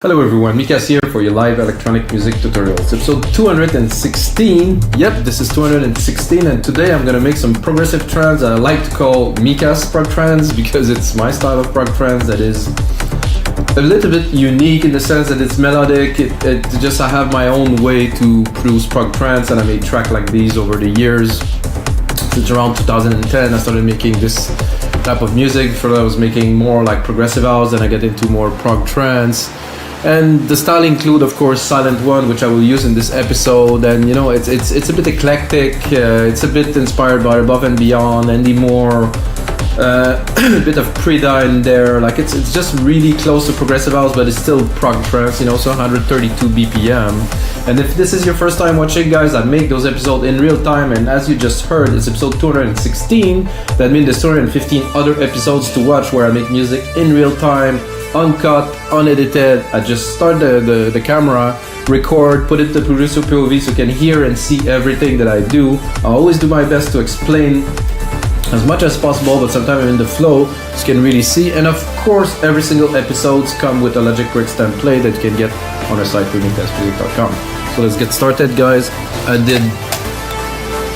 Hello everyone, Mikas here for your live electronic music tutorials. Episode 216. Yep, this is 216, and today I'm gonna make some progressive trance that I like to call Mikas prog trance because it's my style of prog trance that is a little bit unique in the sense that it's melodic. I have my own way to produce prog trance, and I made tracks like these over the years. Since around 2010 I started making this type of music. Before I was making more like progressive house, then I get into more prog trance. And the style include, of course, Silent One, which I will use in this episode. And you know, it's a bit eclectic. It's a bit inspired by Above and Beyond, Andy Moore, a bit of Prida in there. Like it's just really close to progressive house, but it's still prog trance. You know, so 132 BPM. And if this is your first time watching, guys, I make those episodes in real time. And as you just heard, it's episode 216. That means there's 215 other episodes to watch where I make music in real time, uncut, unedited. I just start the camera, record, put it to producer POV so you can hear and see everything that I do. I always do my best to explain as much as possible, but sometimes I'm in the flow so you can really see. And of course, every single episodes come with a Logic Bricks template that you can get on our site, remixmusic.com. So let's get started, guys. I did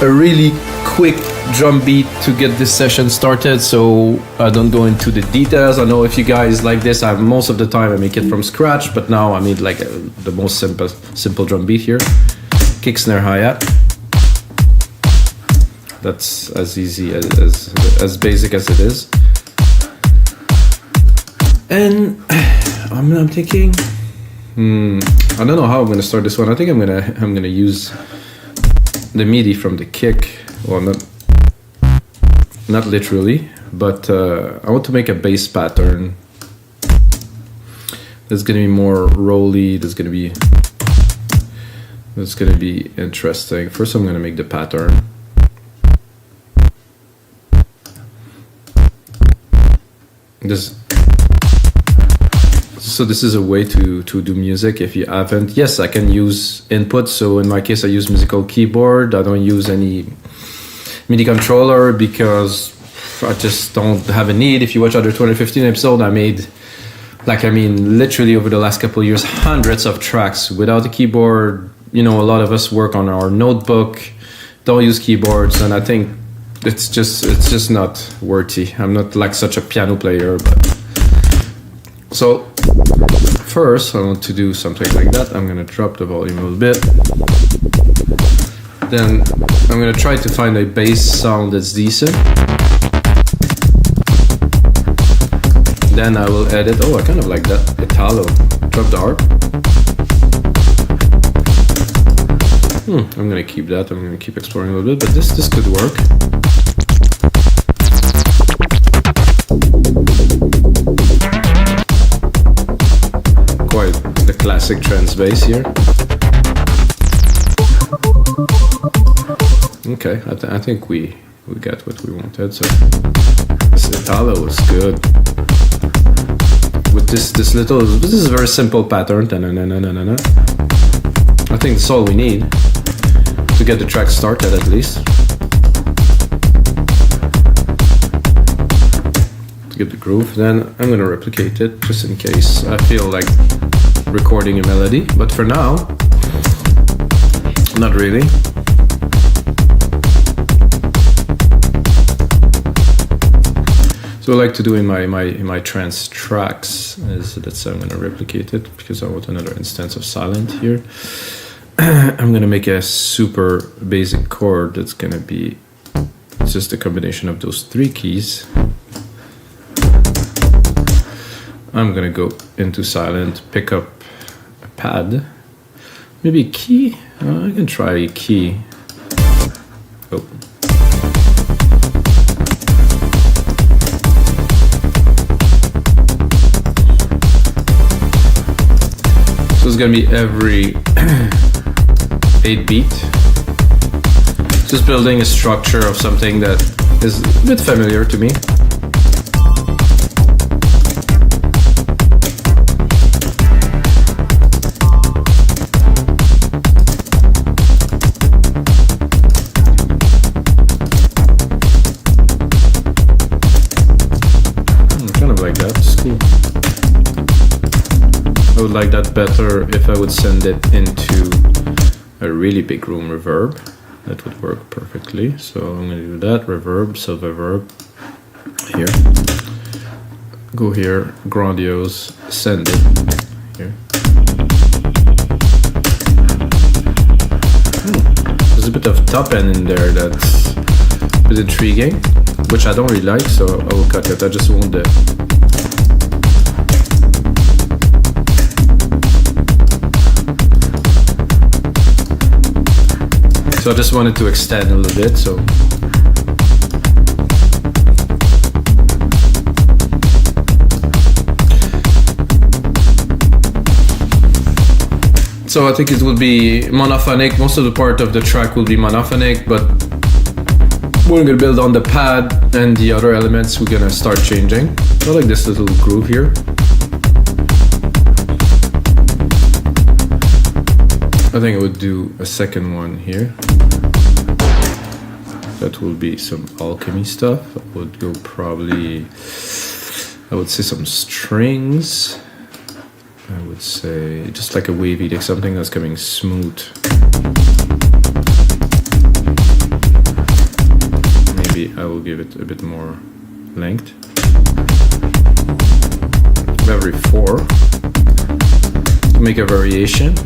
a really quick drum beat to get this session started, so I don't go into the details. I know if you guys like this, most of the time I make it from scratch, but now I made like the most simple drum beat here. Kick, snare, hi-hat. That's as easy as basic as it is. And I'm thinking, I don't know how I'm gonna start this one. I think I'm gonna use the MIDI from the kick. Well, not literally, but I want to make a bass pattern that's gonna be more rolly. That's gonna be interesting. First, I'm gonna make the pattern. So this is a way to do music if you haven't. Yes, I can use input. So in my case, I use musical keyboard. I don't use any MIDI controller because I just don't have a need. If you watch other 215 episode, I made, literally over the last couple of years, hundreds of tracks without a keyboard. You know, a lot of us work on our notebook, don't use keyboards, and I think it's just not worthy. I'm not like such a piano player, but so first I want to do something like that. I'm gonna drop the volume a little bit. Then I'm gonna try to find a bass sound that's decent. Then I will edit. Oh, I kind of like that Italo. Drop the harp. I'm gonna keep that. I'm gonna keep exploring a little bit, but this could work. Quite the classic trance bass here. Okay, I think we got what we wanted. So this Italo was good. With this is a very simple pattern. I think that's all we need to get the track started at least. To get the groove, then I'm gonna replicate it just in case I feel like recording a melody, but for now, not really. So I like to do in my trance tracks is that I'm gonna replicate it because I want another instance of silent here. I'm gonna make a super basic chord that's gonna be just a combination of those three keys. I'm gonna go into silent, pick up a pad, maybe a key. I can try a key. Oh. So it's gonna be every 8 beat. Just building a structure of something that is a bit familiar to me. Kind of like that. It's cool. I would like that better if I would send it into a really big room reverb. That would work perfectly. So I'm going to do that, reverb, sub-reverb, here. Go here, grandiose, send it, here. There's a bit of top end in there that's a bit intriguing, which I don't really like, so I will cut it. I just want the... So I just wanted to extend a little bit, so... So I think it will be monophonic. Most of the part of the track will be monophonic, but we're gonna build on the pad and the other elements. We're gonna start changing. I like this little groove here. I think I would do a second one here. That will be some alchemy stuff. I would go probably, I would say some strings. I would say just like a wavy, like something that's coming smooth. Maybe I will give it a bit more length. Every 4 to make a variation.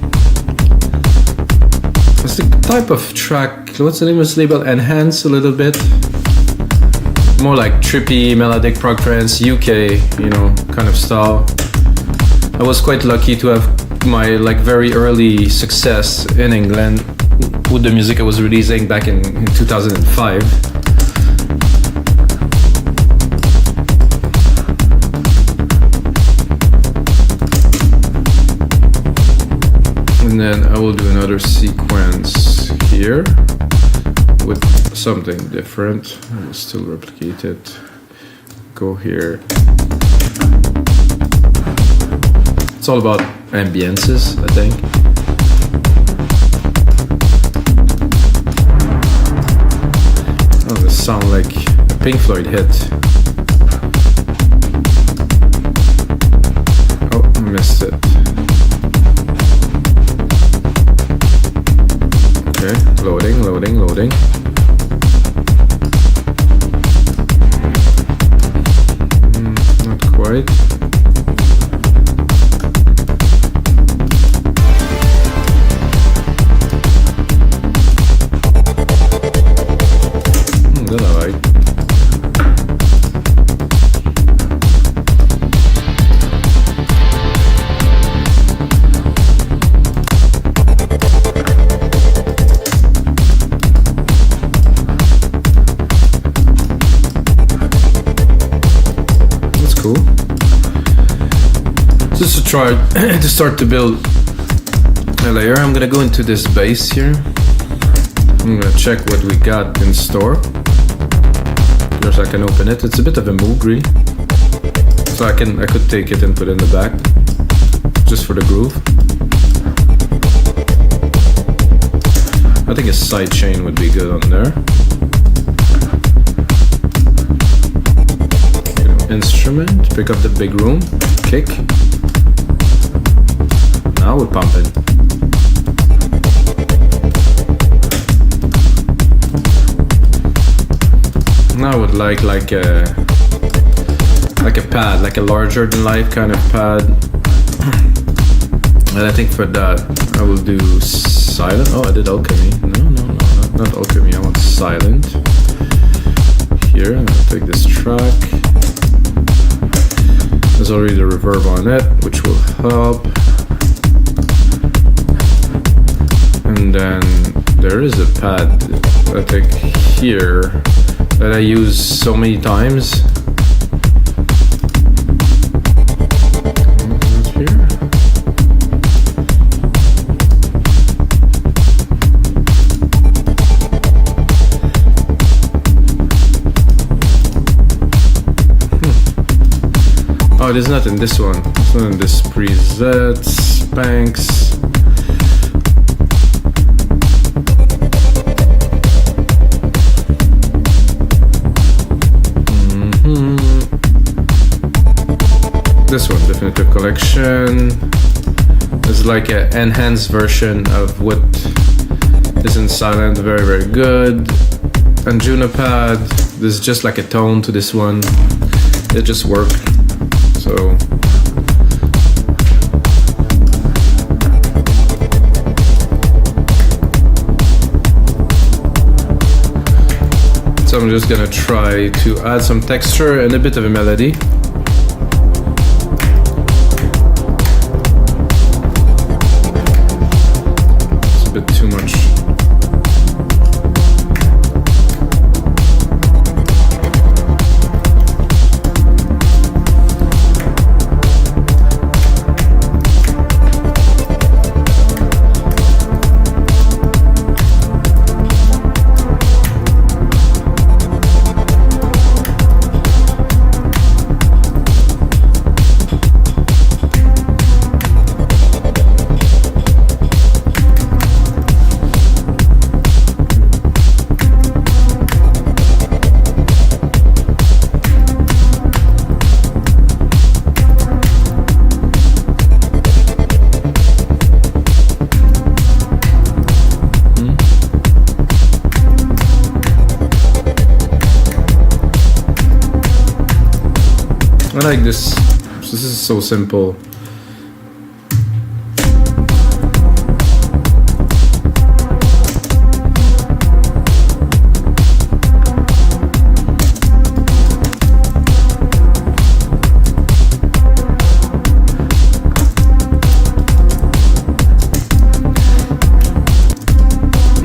It's the type of track, what's the name of this label? Enhance a little bit. More like trippy, melodic prog trance, UK, you know, kind of style. I was quite lucky to have my like very early success in England with the music I was releasing back in 2005. And then I will do another sequence here with something different. I will still replicate it. Go here. It's all about ambiences, I think. Oh, this sounds like a Pink Floyd hit. Oh, I missed it. Okay, loading, loading, loading. Not quite. Just to try to start to build a layer, I'm gonna go into this bass here. I'm gonna check what we got in store. First I can open it. It's a bit of a Moog really. So I could take it and put it in the back. Just for the groove. I think a side chain would be good on there. Instrument, pick up the big room, kick. Now we're pumping. Now I would like a pad, like a larger than life kind of pad. And I think for that I will do silent. Oh, I did alchemy. No, not alchemy. I want silent. Here, I'm gonna take this track. There's already the reverb on it, which will help. And then there is a pad, I think, here that I use so many times. Here. Oh, it is not in this one. It's not in this preset. Spanx. This one, Definitive Collection. is like an enhanced version of what is in Silent. Very, very good. And Junipad, there's just like a tone to this one. It just worked. So I'm just gonna try to add some texture and a bit of a melody. It's a bit too much. I like this. This is so simple.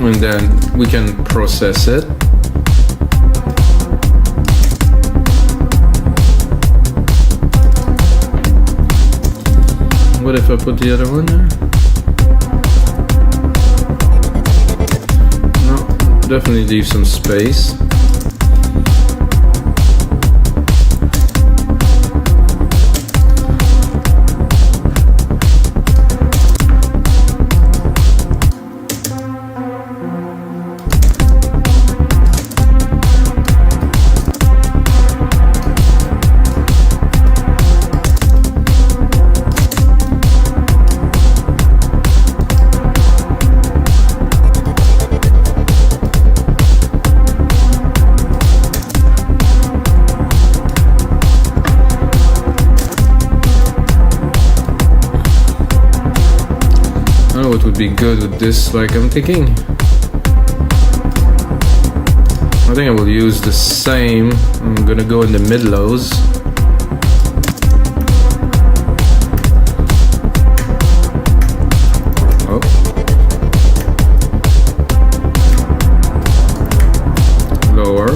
And then we can process it. What if I put the other one there? No, definitely leave some space. What would be good with this? Like, I'm thinking, I think I will use the same. I'm gonna go in the mid lows. Oh, lower.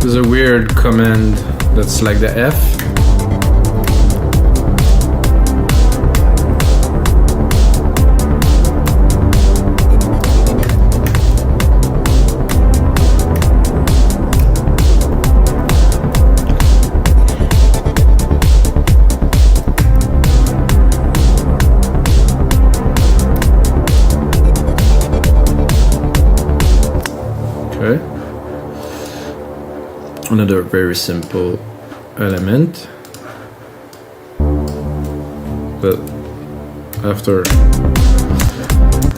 There's a weird command that's like the F. Okay. Another very simple element, but after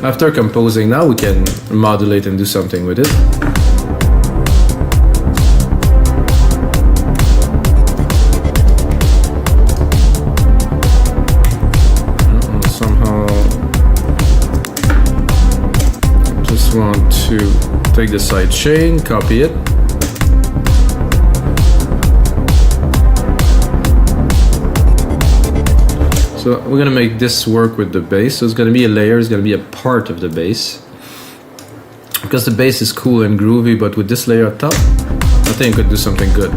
After composing, now we can modulate and do something with it. Somehow, just want to take the side chain, copy it. So we're gonna make this work with the bass. So it's gonna be a layer, it's gonna be a part of the bass. Because the bass is cool and groovy, but with this layer at top, I think it could do something good.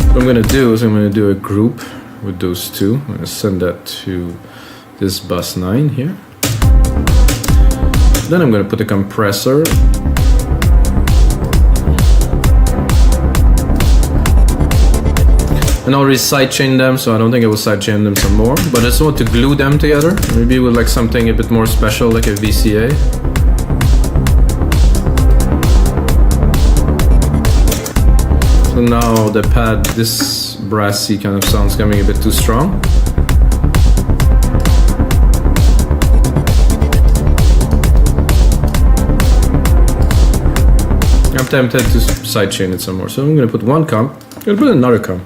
What I'm gonna do is I'm gonna do a group with those two. I'm gonna send that to this Bassline here. Then I'm gonna put a compressor. And I already sidechained them, so I don't think I will sidechain them some more. But I just want to glue them together, maybe with like something a bit more special, like a VCA. So now the pad, this brassy kind of sound's coming a bit too strong. I'm tempted to sidechain it some more, so I'm gonna put one comp. I'm gonna put another comp.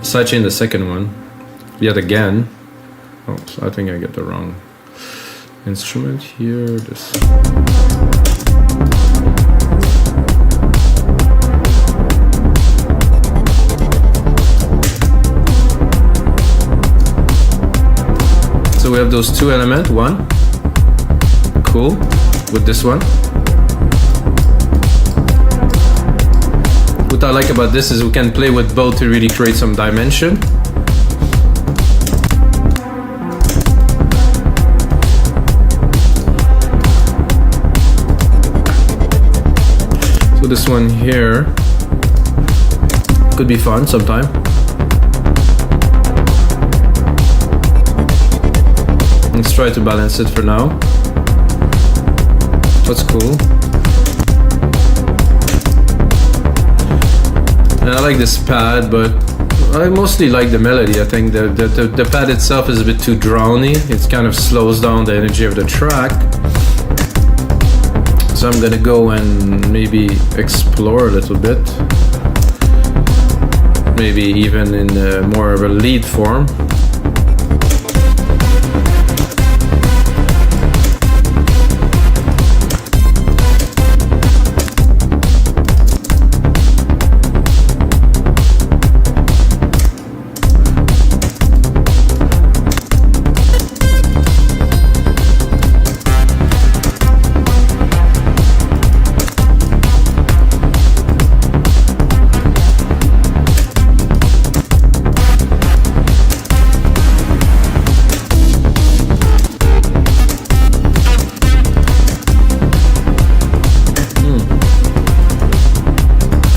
Sidechain the second one, yet again. Oops, I think I get the wrong instrument here. This. So we have those two elements. One, cool, with this one. What I like about this is we can play with both to really create some dimension. So this one here could be fun sometime. Let's try to balance it for now. That's cool. And I like this pad, but I mostly like the melody. I think the pad itself is a bit too drowny. It kind of slows down the energy of the track. So I'm gonna go and maybe explore a little bit. Maybe even in more of a lead form.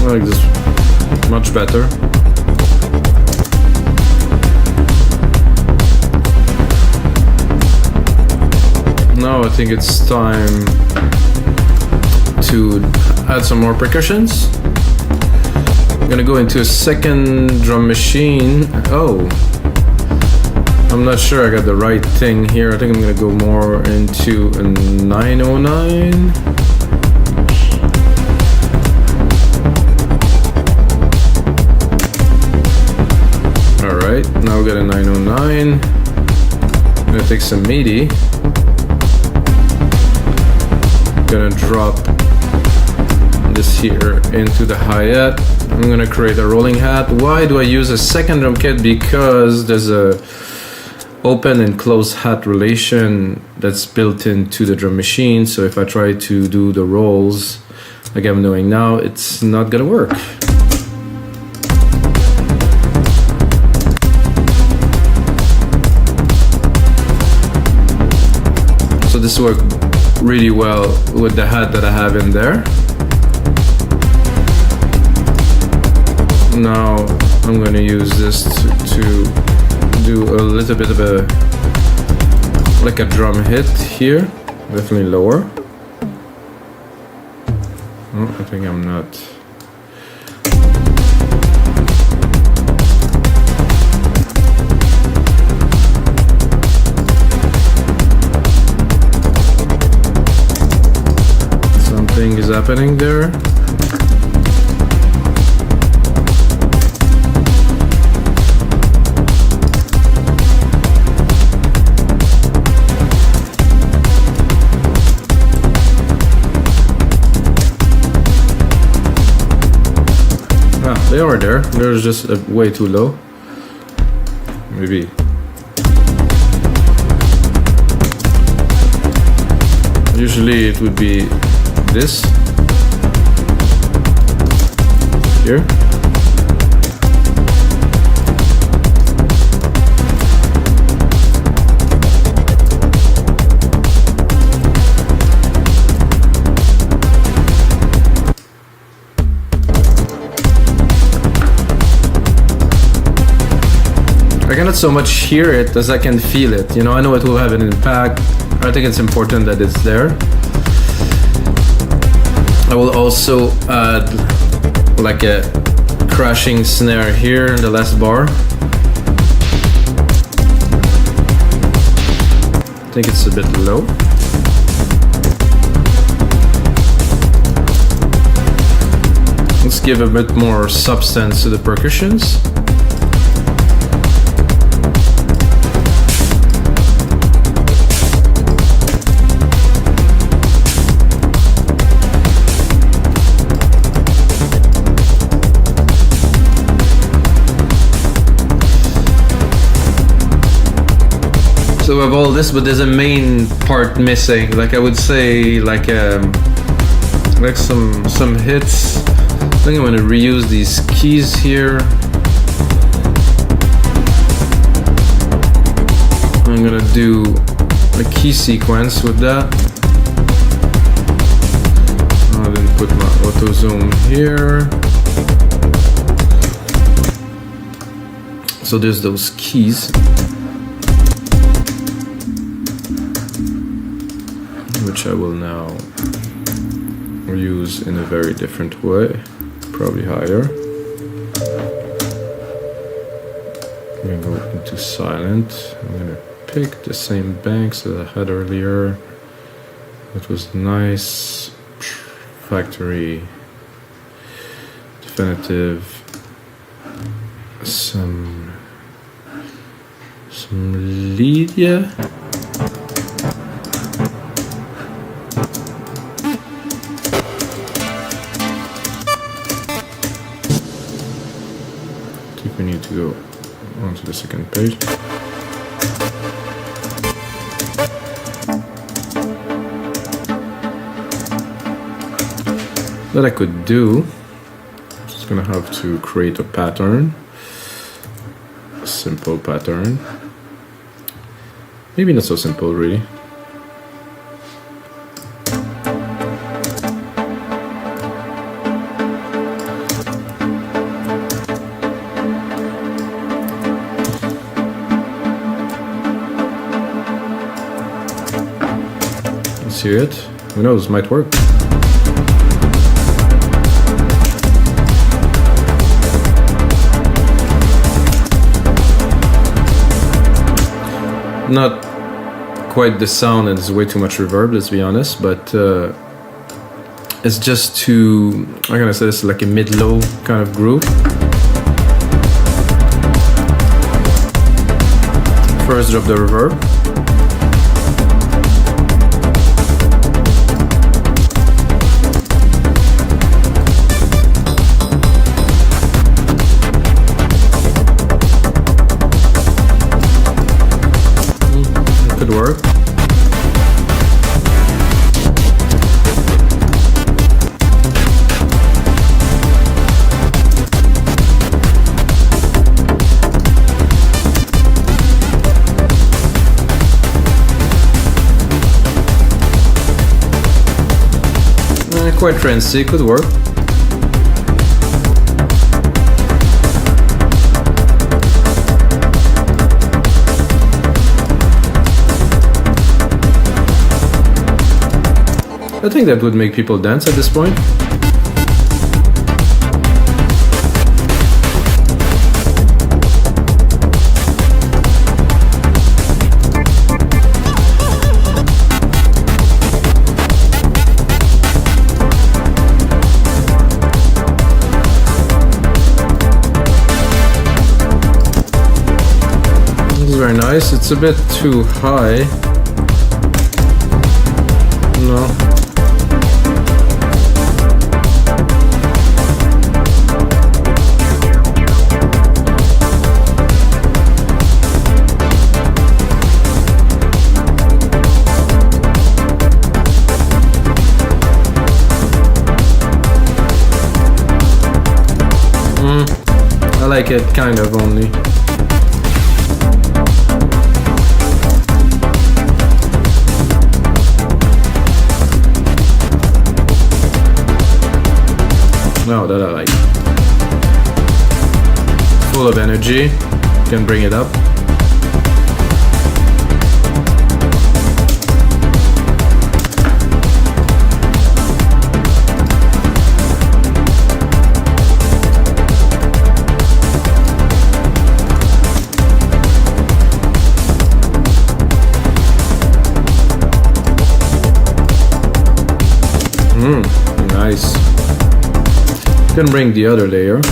I like this much better. Now I think it's time to add some more percussions. I'm gonna go into a second drum machine. Oh, I'm not sure I got the right thing here. I think I'm gonna go more into a 909. Alright, now we got a 909. I'm gonna take some MIDI. Gonna drop this here into the hi-hat. I'm gonna create a rolling hat. Why do I use a second drum kit? Because there's a open and closed hat relation that's built into the drum machine. So if I try to do the rolls like I'm doing now, it's not gonna work. So this worked really well with the hat that I have in there. Now I'm going to use this to do a little bit of a like a drum hit here, definitely lower. Oh, I think I'm not. happening there. They are there. They're just way too low. Maybe. Usually it would be this here. I cannot so much hear it as I can feel it. You know, I know it will have an impact. I think it's important that it's there. I will also add like a crashing snare here in the last bar. I think it's a bit low. Let's give a bit more substance to the percussions. So we have all this, but there's a main part missing. Like I would say, like some hits. I think I'm gonna reuse these keys here. I'm gonna do a key sequence with that. I'll then put my auto zoom here. So there's those keys, which I will now use in a very different way, probably higher. I'm gonna go into silent. I'm gonna pick the same banks that I had earlier. It was nice, factory, definitive, some lead, yeah. We need to go onto the second page. That I could do. I'm just gonna have to create a pattern, a simple pattern. Maybe not so simple, really. See it? Who knows? Might work. Not quite the sound, and there's way too much reverb, let's be honest, but it's just to, I'm gonna say this is like a mid-low kind of groove. First drop the reverb. Work. Quite trancey, could work. I think that would make people dance at this point. nice. It's a bit too high. No. I like it kind of only. No, that I like. Full of energy. Can bring it up. Nice. Can bring the other layer.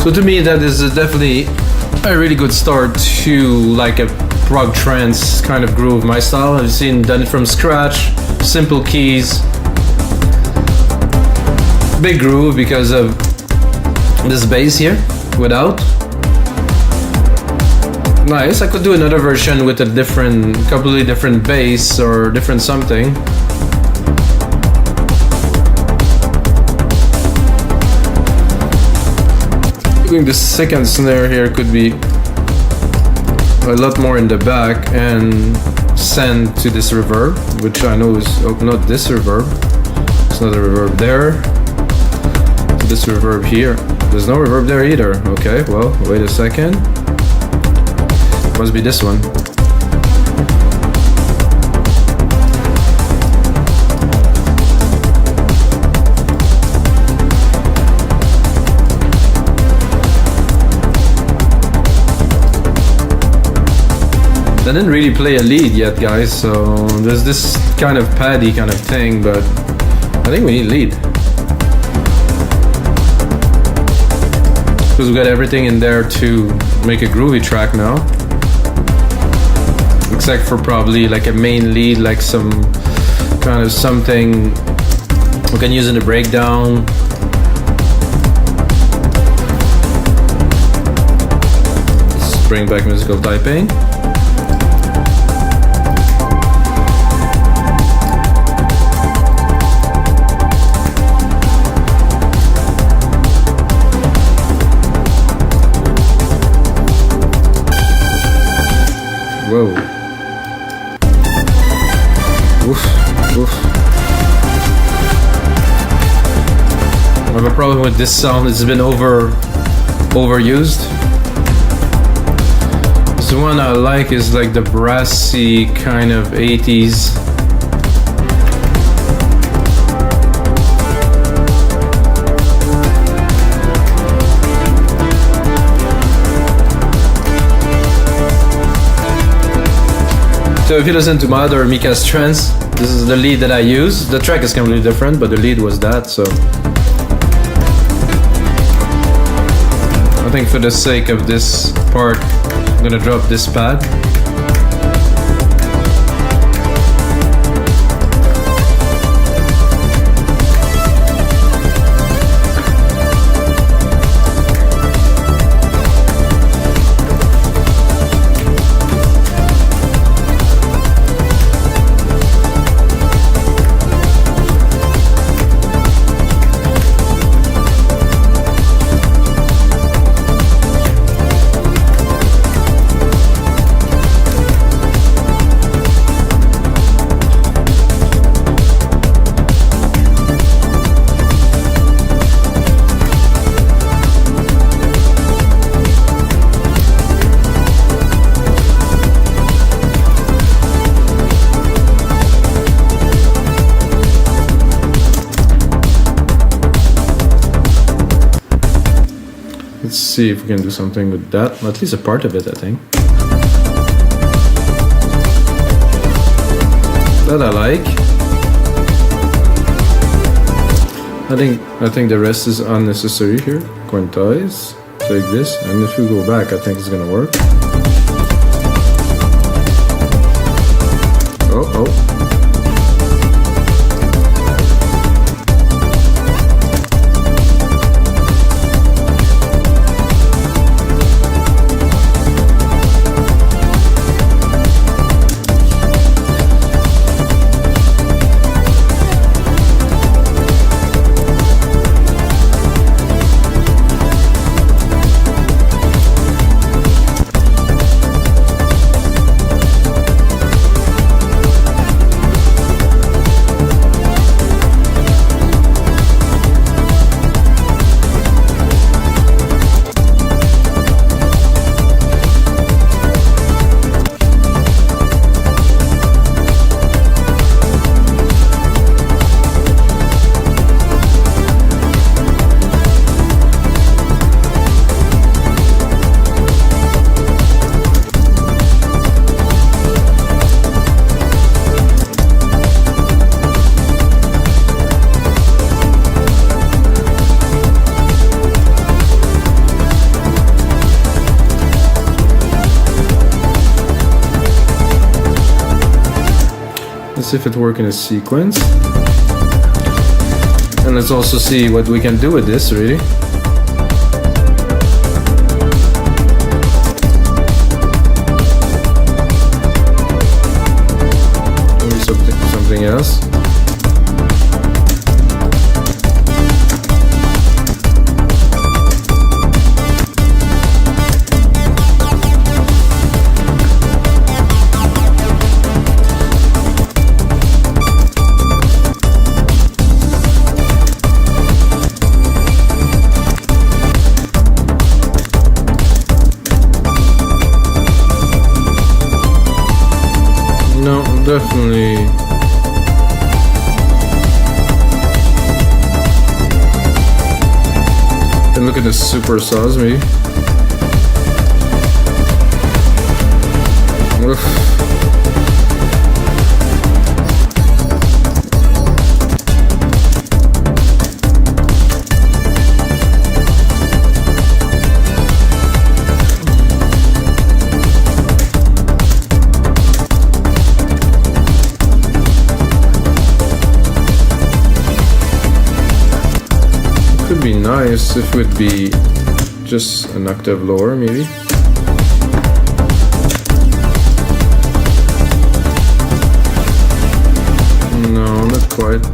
So to me that is definitely a really good start to like a prog trance kind of groove. My style, I've done it from scratch, simple keys, big groove because of this bass here without. Nice. I could do another version with a different, completely different bass or different something. Doing the second snare here could be a lot more in the back and send to this reverb, which I know is not this reverb. It's not a reverb there. This reverb here. There's no reverb there either. Okay, well, wait a second. Must be this one. I didn't really play a lead yet, guys, so there's this kind of paddy kind of thing, but I think we need lead. Because we got everything in there to make a groovy track now. Except for probably like a main lead, like some kind of something we can use in the breakdown. Let's bring back musical typing. Whoa. Oof, oof. I have a problem with this sound. It's been overused. The one I like is like the brassy kind of 80s. So if you listen to my other Mika's Trance, this is the lead that I use. The track is completely different, but the lead was that, so. I think for the sake of this part, I'm gonna drop this pad. Let's see if we can do something with that. At least a part of it, I think. that I like. I think the rest is unnecessary here. Quantize, take this, and if we go back, I think it's gonna work. Oh. Let's see if it works in a sequence. And let's also see what we can do with this, really. Maybe something else. No, definitely. And look at the super saws, maybe. Oof. Be nice if it would be just an octave lower, maybe. No, not quite.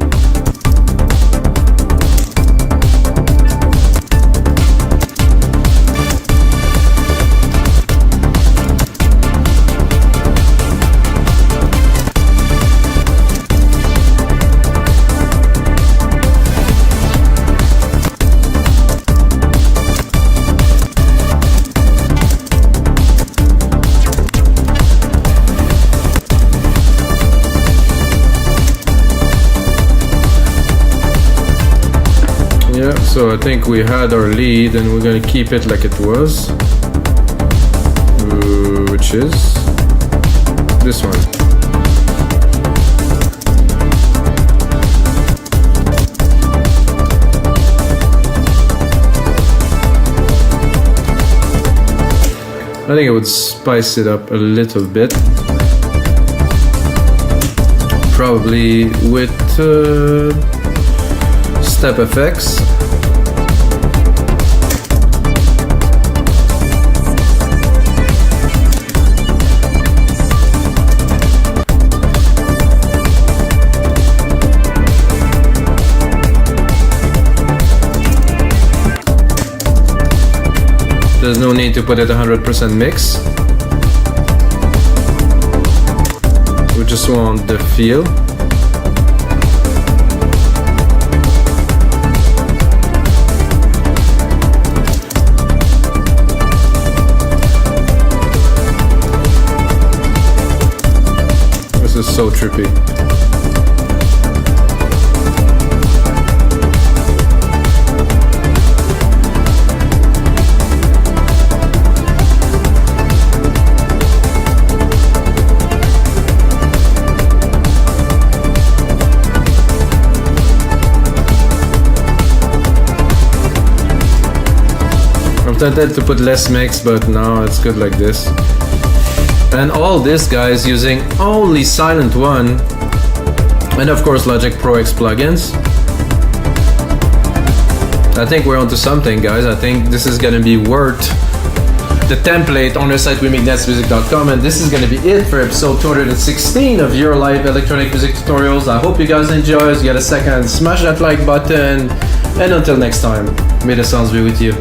Yeah, so I think we had our lead and we're gonna keep it like it was, which is this one. I think I would spice it up a little bit, probably with step effects. There's no need to put it 100% mix. We just want the feel. This is so trippy. tempted to put less mix, but no, it's good like this. And all this, guys, using only Silent One, and of course Logic Pro X plugins. I think we're onto something, guys. I think this is gonna be worth the template on our site, wemakedance.music.com, and this is gonna be it for episode 216 of your live electronic music tutorials. I hope you guys enjoy. If you get a second, smash that like button, and until next time, may the sounds be with you.